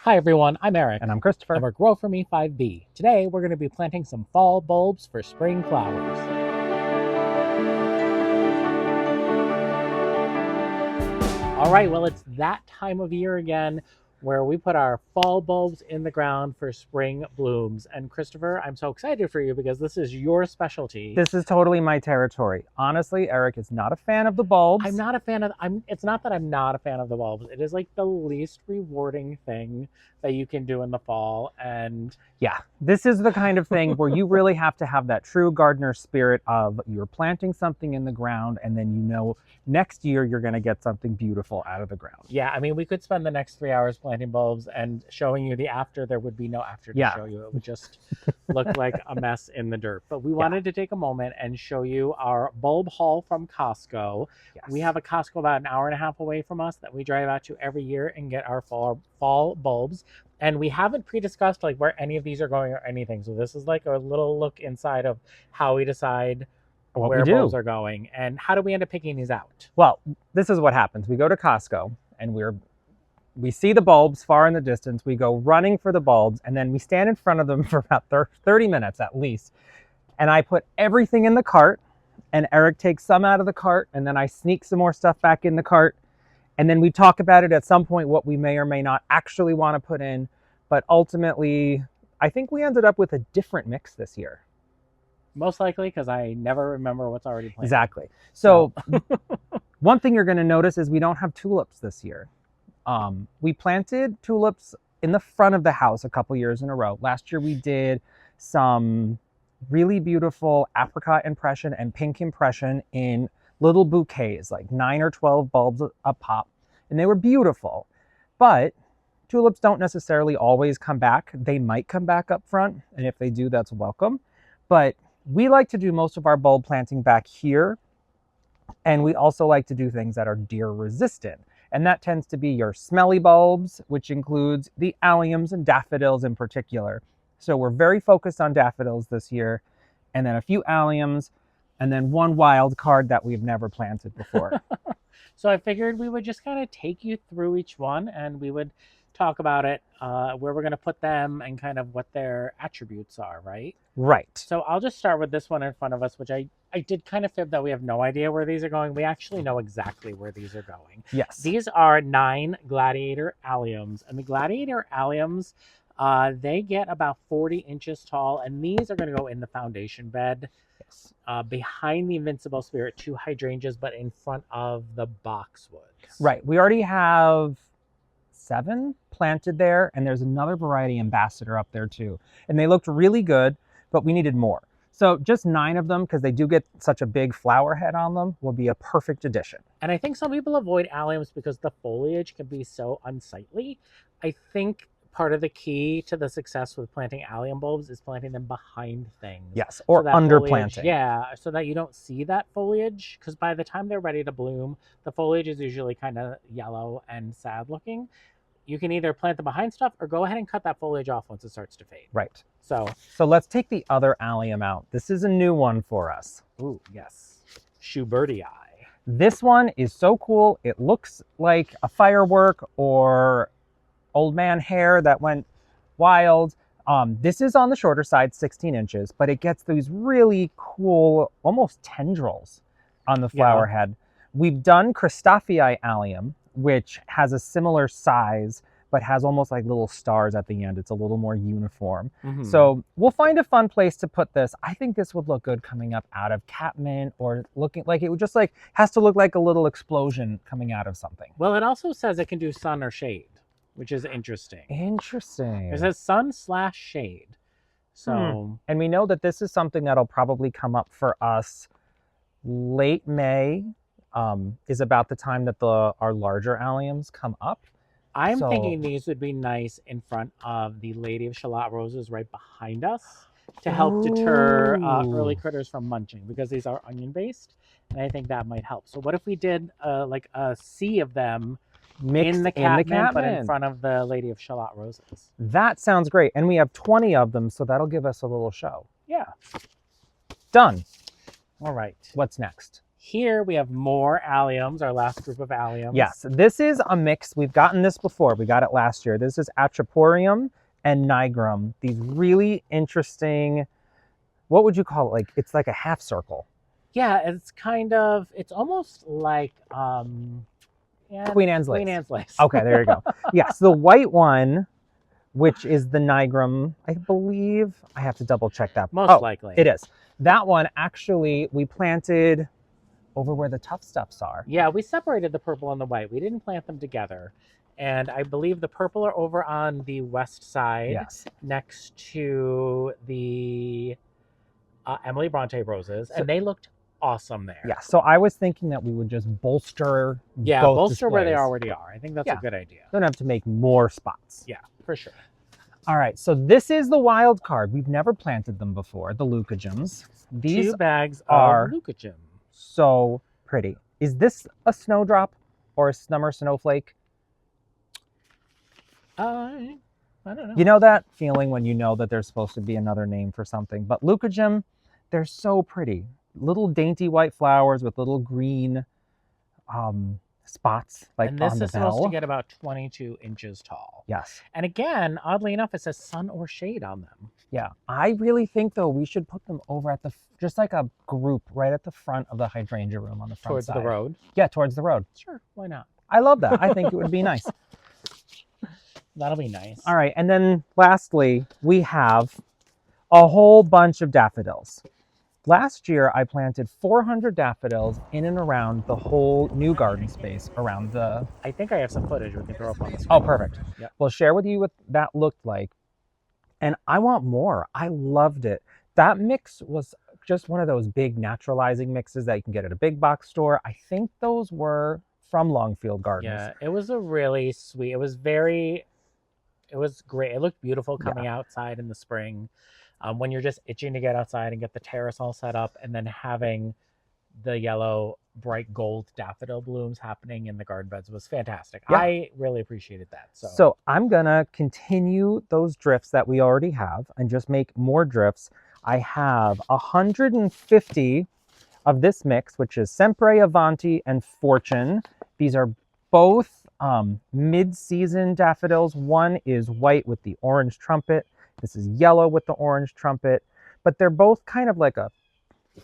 Hi everyone, I'm Eric. And I'm Christopher. And we're Grow For Me 5B. Today we're going to be planting some fall bulbs for spring flowers. Alright, well it's that time of year again where we put our fall bulbs in the ground for spring blooms. And Christopher, I'm so excited for you because this is your specialty. This is totally my territory. Honestly, Eric is not a fan of the bulbs. I'm not a fan of, it's not that I'm not a fan of the bulbs. It is like the least rewarding thing that you can do in the fall. And yeah, this is the kind of thing where you really have to have that true gardener spirit of you're planting something in the ground and then you know next year you're going to get something beautiful out of the ground. Yeah, I mean, we could spend the next 3 hours planting bulbs and showing you the after. There would be no after to show you. It would just look like a mess in the dirt. But we wanted to take a moment and show you our bulb haul from Costco. Yes. We have a Costco about an hour and a half away from us that we drive out to every year and get our fall bulbs. And we haven't pre-discussed like where any of these are going or anything. So this is like a little look inside of how we decide where bulbs are going. And how do we end up picking these out? Well, this is what happens. We go to Costco and we see the bulbs far in the distance. We go running for the bulbs and then we stand in front of them for about 30 minutes at least. And I put everything in the cart and Eric takes some out of the cart and then I sneak some more stuff back in the cart. And then we talk about it at some point, what we may or may not actually want to put in. But ultimately, I think we ended up with a different mix this year. Most likely because I never remember what's already planted. Exactly. So one thing you're going to notice is we don't have tulips this year. We planted tulips in the front of the house a couple years in a row. Last year we did some really beautiful apricot impression and pink impression in little bouquets, like 9 or 12 bulbs a pop. And they were beautiful. But tulips don't necessarily always come back. They might come back up front. And if they do, that's welcome. But we like to do most of our bulb planting back here. And we also like to do things that are deer resistant. And that tends to be your smelly bulbs, which includes the alliums and daffodils in particular. So we're very focused on daffodils this year, and then a few alliums, and then one wild card that we've never planted before. So I figured we would just kind of take you through each one and we would talk about it, where we're going to put them and kind of what their attributes are, right? Right. So I'll just start with this one in front of us, which I did kind of fib that we have no idea where these are going. We actually know exactly where these are going. Yes. These are 9 Gladiator alliums, and the Gladiator alliums, they get about 40 inches tall, and these are going to go in the foundation bed. Yes. Behind the Invincible Spirit, 2 hydrangeas, but in front of the boxwoods. Right. We already have 7 planted there, and there's another variety ambassador up there too. And they looked really good, but we needed more. So just 9 of them, because they do get such a big flower head on them, will be a perfect addition. And I think some people avoid alliums because the foliage can be so unsightly. I think part of the key to the success with planting allium bulbs is planting them behind things. Yes, or so underplanting. Yeah, so that you don't see that foliage, because by the time they're ready to bloom, the foliage is usually kind of yellow and sad looking. You can either plant them behind stuff or go ahead and cut that foliage off once it starts to fade. Right. So let's take the other allium out. This is a new one for us. Ooh, yes. Schubertii. This one is so cool. It looks like a firework or old man hair that went wild. This is on the shorter side, 16 inches, but it gets these really cool, almost tendrils on the flower head. We've done Christophii allium, which has a similar size, but has almost like little stars at the end. It's a little more uniform. Mm-hmm. So we'll find a fun place to put this. I think this would look good coming up out of catmint, or looking like it would just like, has to look like a little explosion coming out of something. Well, it also says it can do sun or shade, which is interesting. Interesting. It says sun/shade. So, and we know that this is something that'll probably come up for us late May. Is about the time that our larger alliums come up. I'm thinking these would be nice in front of the Lady of Shalott Roses right behind us to help deter early critters from munching, because these are onion based, and I think that might help. So what if we did like a sea of them mixed in the catmint, but in front of the Lady of Shalott Roses? That sounds great. And we have 20 of them, so that'll give us a little show. Yeah. Done. All right. What's next? Here we have more alliums, our last group of alliums. Yes, this is a mix. We've gotten this before. We got it last year. This is Atroporium and Nigrum. These really interesting, what would you call it? Like, it's like a half circle. Yeah, it's kind of, it's almost like Queen Anne's lace. Queen Anne's lace. Okay, there you go. Yes, the white one, which is the Nigrum, I believe. I have to double check that. Most likely. It is. That one, actually, we planted over where the tough stuffs are. Yeah, we separated the purple and the white. We didn't plant them together. And I believe the purple are over on the west side, yes, next to the Emily Bronte roses, and they looked awesome there. Yeah, so I was thinking that we would just bolster bolster displays. where they already are. I think that's a good idea. Don't have to make more spots. Yeah, for sure. All right, so this is the wild card. We've never planted them before, the leucogyms. These 2 bags are of leucogyms. So pretty. Is this a snowdrop or a summer snowflake? I don't know. You know that feeling when you know that there's supposed to be another name for something. But leucogym, they're so pretty. Little dainty white flowers with little green spots like on the bell. And this is supposed to get about 22 inches tall. Yes. And again, oddly enough, it says sun or shade on them. Yeah. I really think, though, we should put them over at the, just like a group right at the front of the hydrangea room on the front Towards side. the road? Yeah, towards the road. Sure, why not? I love that. I think it would be nice. That'll be nice. All right, and then lastly, we have a whole bunch of daffodils. Last year, I planted 400 daffodils in and around the whole new garden space around the... I think I have some footage we can throw up on the screen. Oh, perfect. Yep. We'll share with you what that looked like. And I want more. I loved it. That mix was just one of those big naturalizing mixes that you can get at a big box store. I think those were from Longfield Gardens. Yeah, it was a really sweet, it was great. It looked beautiful coming outside in the spring. When you're just itching to get outside and get the terrace all set up, and then having the yellow, bright gold daffodil blooms happening in the garden beds was fantastic. Yeah. I really appreciated that. So I'm going to continue those drifts that we already have and just make more drifts. I have 150 of this mix, which is Sempre Avanti and Fortune. These are both mid-season daffodils. One is white with the orange trumpet. This is yellow with the orange trumpet. But they're both kind of like a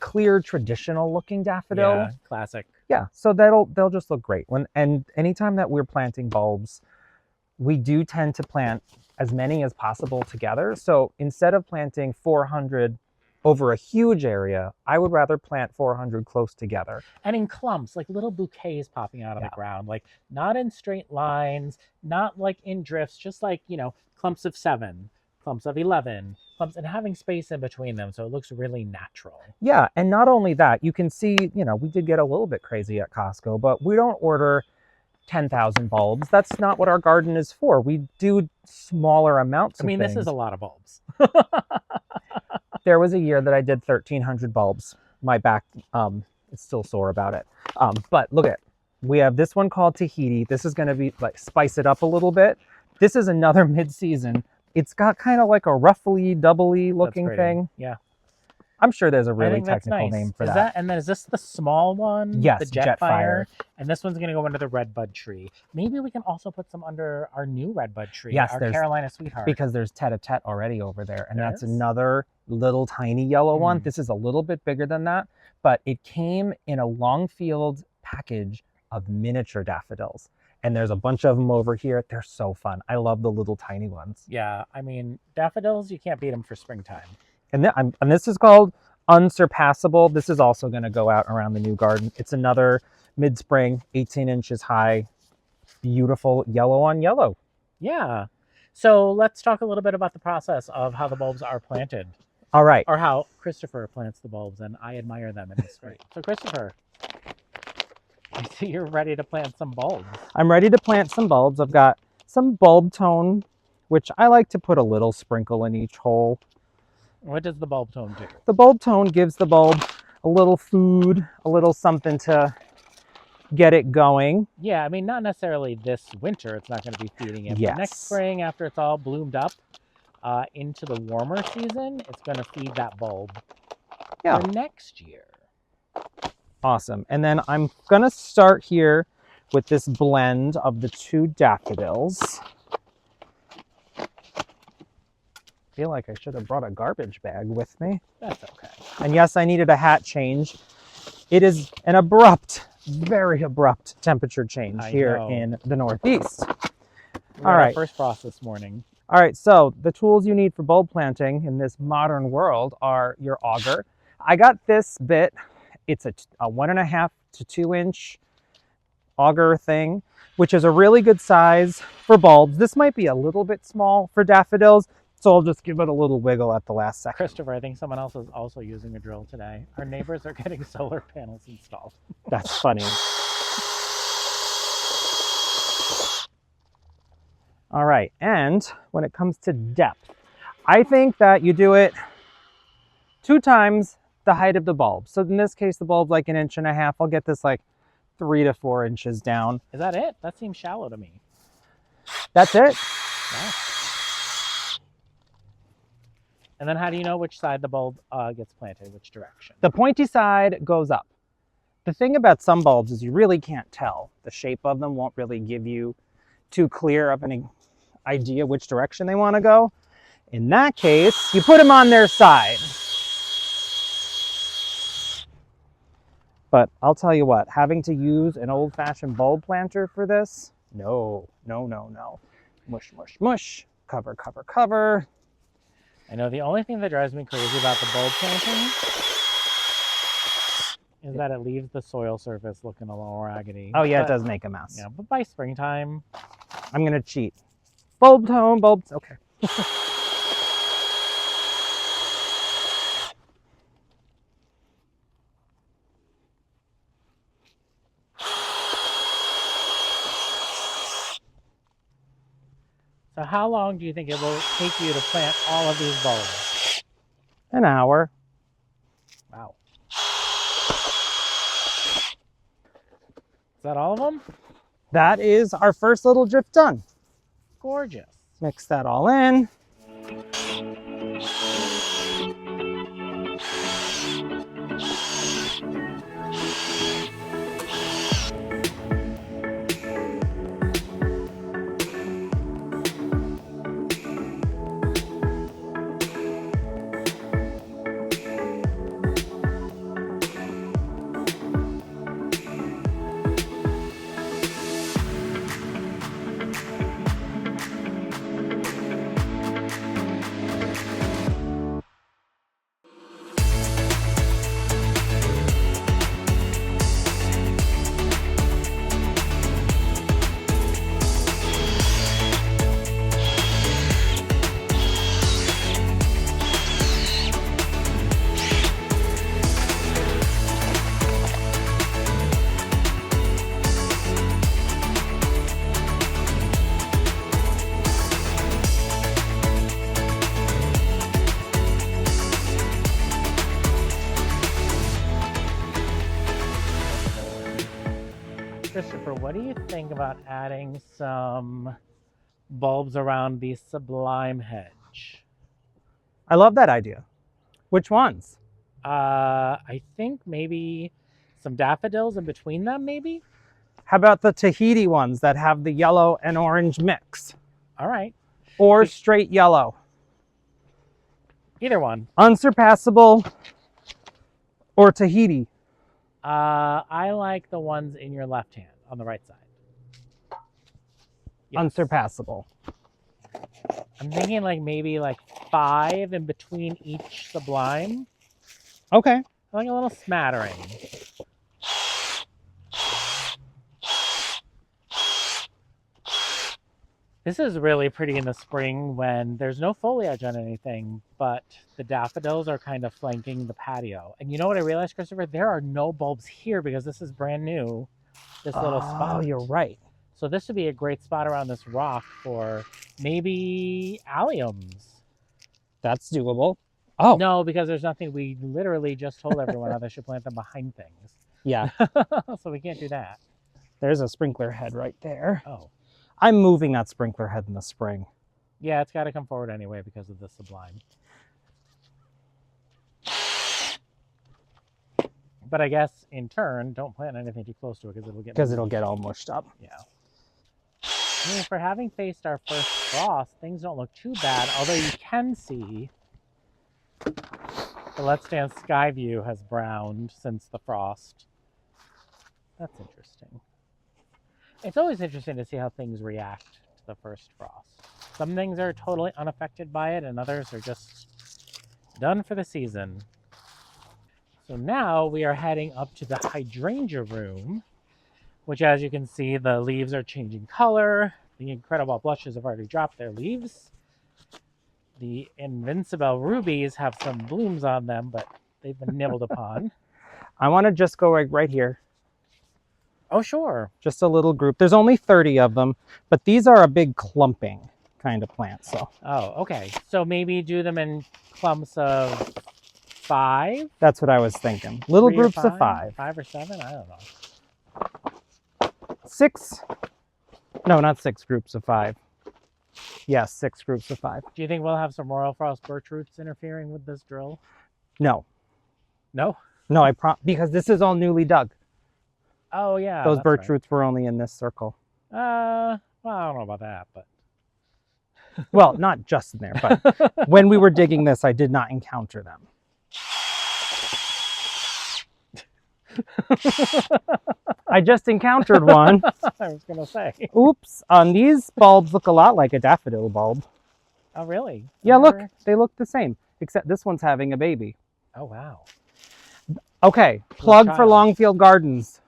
clear, traditional looking daffodil. Yeah, classic. Yeah, so they'll just look great. And anytime that we're planting bulbs, we do tend to plant as many as possible together. So instead of planting 400 over a huge area, I would rather plant 400 close together. And in clumps, like little bouquets popping out of the ground, like not in straight lines, not like in drifts, just like, clumps of 7, clumps of 11, clumps, and having space in between them. So it looks really natural. Yeah. And not only that, you can see, we did get a little bit crazy at Costco, but we don't order 10,000 bulbs. That's not what our garden is for. We do smaller amounts of things. This is a lot of bulbs. There was a year that I did 1,300 bulbs. My back is still sore about it. But look at it. We have this one called Tahiti. This is going to be like spice it up a little bit. This is another mid-season. It's got kind of like a ruffly, doubly looking thing. Yeah. I'm sure there's a really technical name for that. And then is this the small one? Yes, the Jetfire. And this one's going to go under the redbud tree. Maybe we can also put some under our new redbud tree. Yes, our Carolina Sweetheart. Because there's tete-a-tete already over there. And that's another little tiny yellow one. This is a little bit bigger than that. But it came in a Longfield package of miniature daffodils. And there's a bunch of them over here. They're so fun. I love the little tiny ones. Yeah, daffodils, you can't beat them for springtime. And this is called Unsurpassable. This is also going to go out around the new garden. It's another mid-spring, 18 inches high, beautiful yellow on yellow. Yeah. So let's talk a little bit about the process of how the bulbs are planted. All right. Or how Christopher plants the bulbs, and I admire them in this way. So Christopher, I see you're ready to plant some bulbs. I'm ready to plant some bulbs. I've got some bulb tone, which I like to put a little sprinkle in each hole. What does the bulb tone do? The bulb tone gives the bulb a little food, a little something to get it going. Yeah, not necessarily this winter. It's not going to be feeding it. Yes. But next spring, after it's all bloomed up into the warmer season, it's going to feed that bulb for next year. Awesome. And then I'm going to start here with this blend of the 2 daffodils. I feel like I should have brought a garbage bag with me. That's okay. And yes, I needed a hat change. It is an abrupt, very abrupt temperature change here in the Northeast. All right. First frost this morning. All right, so the tools you need for bulb planting in this modern world are your auger. I got this bit. It's a 1.5 to 2 inch auger thing, which is a really good size for bulbs. This might be a little bit small for daffodils, so I'll just give it a little wiggle at the last second. Christopher, I think someone else is also using a drill today. Our neighbors are getting solar panels installed. That's funny. All right, and when it comes to depth, I think that you do it 2 times the height of the bulb. So in this case, the bulb's like 1.5 inches. I'll get this like 3 to 4 inches down. Is that it? That seems shallow to me. That's it. Yeah. And then how do you know which side the bulb gets planted, which direction? The pointy side goes up. The thing about some bulbs is you really can't tell. The shape of them won't really give you too clear of an idea which direction they want to go. In that case, you put them on their side. But I'll tell you what, having to use an old-fashioned bulb planter for this, no. Mush, mush, mush, cover, cover, cover. I know the only thing that drives me crazy about the bulb planting is that it leaves the soil surface looking a little raggedy. Oh yeah, it does make a mess. Yeah, but by springtime... I'm gonna cheat. Bulb tone, bulbs, okay. So how long do you think it will take you to plant all of these bulbs? An hour. Wow. Is that all of them? That is our first little drift done. Gorgeous. Mix that all in. Christopher, what do you think about adding some bulbs around the sublime hedge? I love that idea. Which ones? I think maybe some daffodils in between them, maybe? How about the Tahiti ones that have the yellow and orange mix? All right. Or straight yellow? Either one. Unsurpassable or Tahiti? I like the ones in your left hand, on the right side. Yes. Unsurpassable. I'm thinking like maybe like 5 in between each sublime. Okay. Like a little smattering. This is really pretty in the spring when there's no foliage on anything, but the daffodils are kind of flanking the patio. And you know what I realized, Christopher? There are no bulbs here because this is brand new, this little spot. Oh, you're right. So this would be a great spot around this rock for maybe alliums. That's doable. Oh. No, because there's nothing. We literally just told everyone how they should plant them behind things. Yeah. So we can't do that. There's a sprinkler head right there. Oh. I'm moving that sprinkler head in the spring. Yeah, it's got to come forward anyway because of the sublime. But I guess in turn, don't plant anything too close to it because it'll get all mushed up. Yeah. I mean, for having faced our first frost, things don't look too bad. Although you can see the Let's Dance sky view has browned since the frost. That's interesting. It's always interesting to see how things react to the first frost. Some things are totally unaffected by it, and others are just done for the season. So now we are heading up to the hydrangea room, which, as you can see, the leaves are changing color. The incredible blushes have already dropped their leaves. The invincible rubies have some blooms on them, but they've been nibbled upon. I want to just go right here. Oh, sure. Just a little group. There's only 30 of them, but these are a big clumping kind of plant. So. Oh, okay. So maybe do them in clumps of 5? That's what I was thinking. Little groups of 5. 5 or 7? I don't know. 6. No, not 6 groups of 5. Yes, 6 groups of 5. Do you think we'll have some Royal Frost birch roots interfering with this drill? No. No? No, because this is all newly dug. Oh, yeah. Those birch roots were only in this circle. Well, I don't know about that, but... Well, not just in there, but when we were digging this, I did not encounter them. I just encountered one. I was going to say. Oops. These bulbs look a lot like a daffodil bulb. Oh, really? Yeah, look. They look the same, except this one's having a baby. Oh, wow. Okay, plug for Longfield Gardens.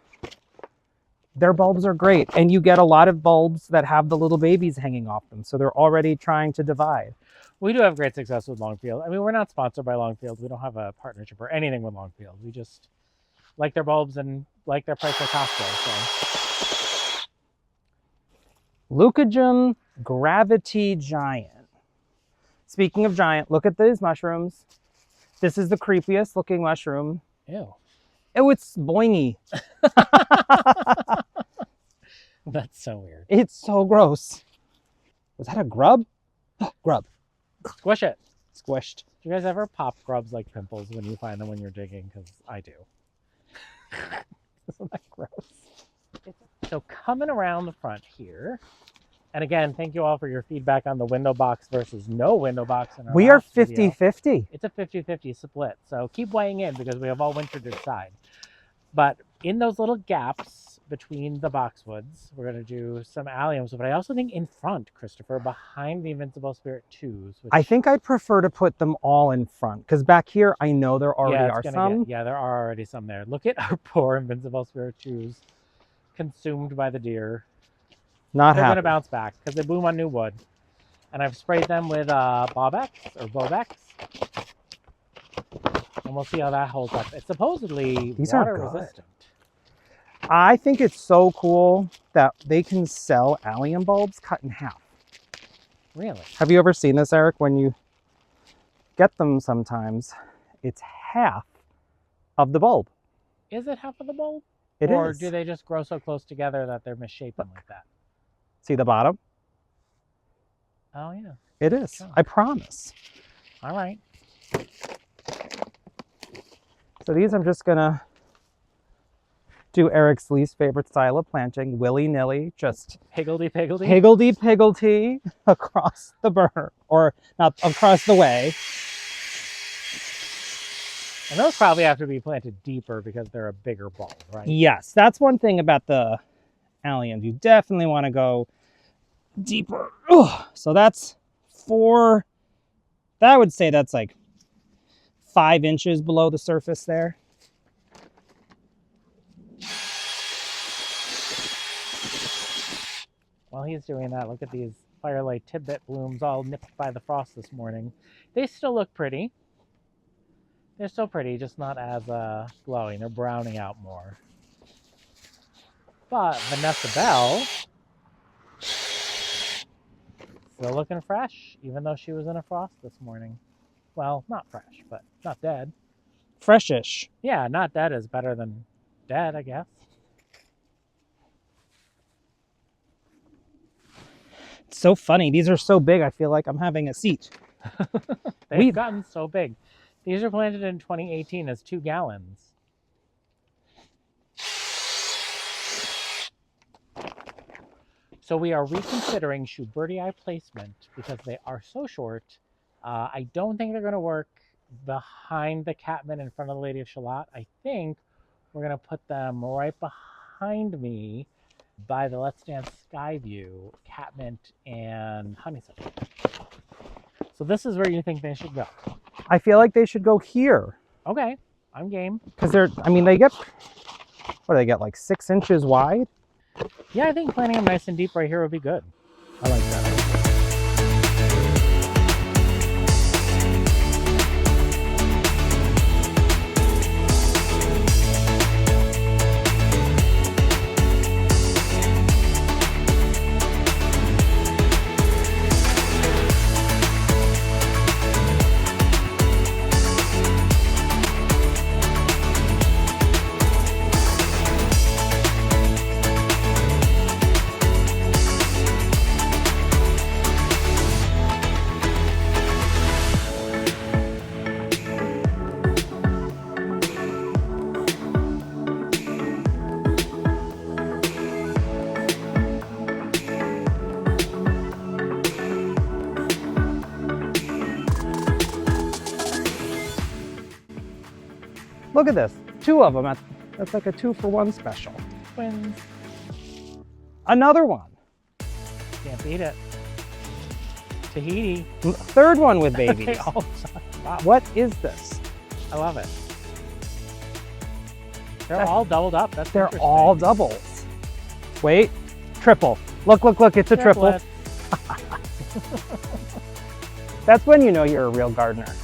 Their bulbs are great, and you get a lot of bulbs that have the little babies hanging off them, so they're already trying to divide. We do have great success with Longfield. I mean, we're not sponsored by Longfield. We don't have a partnership or anything with Longfield. We just like their bulbs and like their price at Costco. So. Leucogen Gravity Giant. Speaking of giant, look at these mushrooms. This is the creepiest looking mushroom. Ew. Oh, it's boingy. That's so weird. It's so gross. Was that a grub? Grub. Squish it. Squished. Do you guys ever pop grubs like pimples when you find them when you're digging? Because I do. Isn't that gross? So coming around the front here, and again, thank you all for your feedback on the window box versus no window box. We are 50-50. It's a 50-50 split, so keep weighing in because we have all winter to decide. But in those little gaps between the boxwoods, we're going to do some alliums, but I also think in front, Christopher, behind the Invincible Spirit 2s. I think I'd prefer to put them all in front, because back here, I know there already are some. Yeah, there are already some there. Look at our poor Invincible Spirit 2s consumed by the deer. They're going to bounce back because they bloom on new wood. And I've sprayed them with Bobex or Bobex. And we'll see how that holds up. It's supposedly water resistant. I think it's so cool that they can sell allium bulbs cut in half. Really? Have you ever seen this, Eric? When you get them sometimes, it's half of the bulb. Is it half of the bulb? It is. Or do they just grow so close together that they're misshapen like that? See the bottom? Oh, yeah. It is. Oh. I promise. All right. So these I'm just going to do Eric's least favorite style of planting, willy-nilly, just higgledy-piggledy? Higgledy-piggledy across the burn, or not across the way. And those probably have to be planted deeper because they're a bigger bulb, right? Yes, that's one thing about the alliums. You definitely want to go deeper. Ugh. So that's 4, I would say that's like 5 inches below the surface there. While he's doing that, look at these firelight tidbit blooms all nipped by the frost this morning. They still look pretty. They're still pretty, just not as glowing. They're browning out more. But Vanessa Bell, still looking fresh, even though she was in a frost this morning. Well, not fresh, but not dead. Freshish. Yeah, not dead is better than dead, I guess. It's so funny. These are so big, I feel like I'm having a seat. They've gotten so big. These are planted in 2018 as 2 gallons. So we are reconsidering Schubertii placement because they are so short. I don't think they're going to work behind the Catman in front of the Lady of Shalott. I think we're going to put them right behind me by the Let's Dance Skyview, Catmint and Honeysuckle. So this is where you think they should go. I feel like they should go here. Okay, I'm game. Because they're, I mean, they get, what do they get, like 6 inches wide? Yeah, I think planting them nice and deep right here would be good. I like that. Look at this, 2 of them. That's like a 2-for-1 special. Twins. Another one. Can't beat it. Tahiti. 3rd one with babies. Wow. What is this? I love it. They're all doubled up. They're all doubles. Wait, triple. Look, it's a triple. That's when you know you're a real gardener.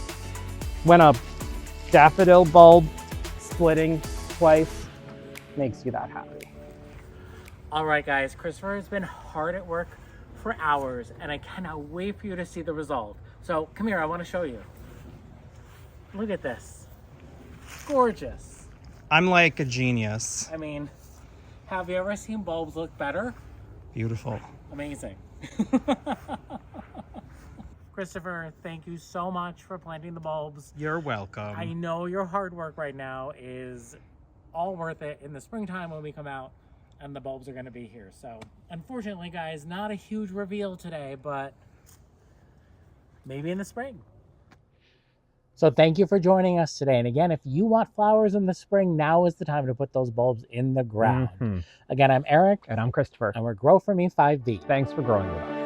When a daffodil bulb splitting twice makes you that happy. All right, guys, Christopher has been hard at work for hours, and I cannot wait for you to see the result. So come here, I want to show you. Look at this. Gorgeous. I'm like a genius. I mean, have you ever seen bulbs look better? Beautiful. Amazing. Christopher, thank you so much for planting the bulbs. You're welcome. I know your hard work right now is all worth it in the springtime when we come out and the bulbs are going to be here. So unfortunately, guys, not a huge reveal today, but maybe in the spring. So thank you for joining us today. And again, if you want flowers in the spring, now is the time to put those bulbs in the ground. Again, I'm Eric. And I'm Christopher. And we're Grow For Me 5B. Thanks for growing with us.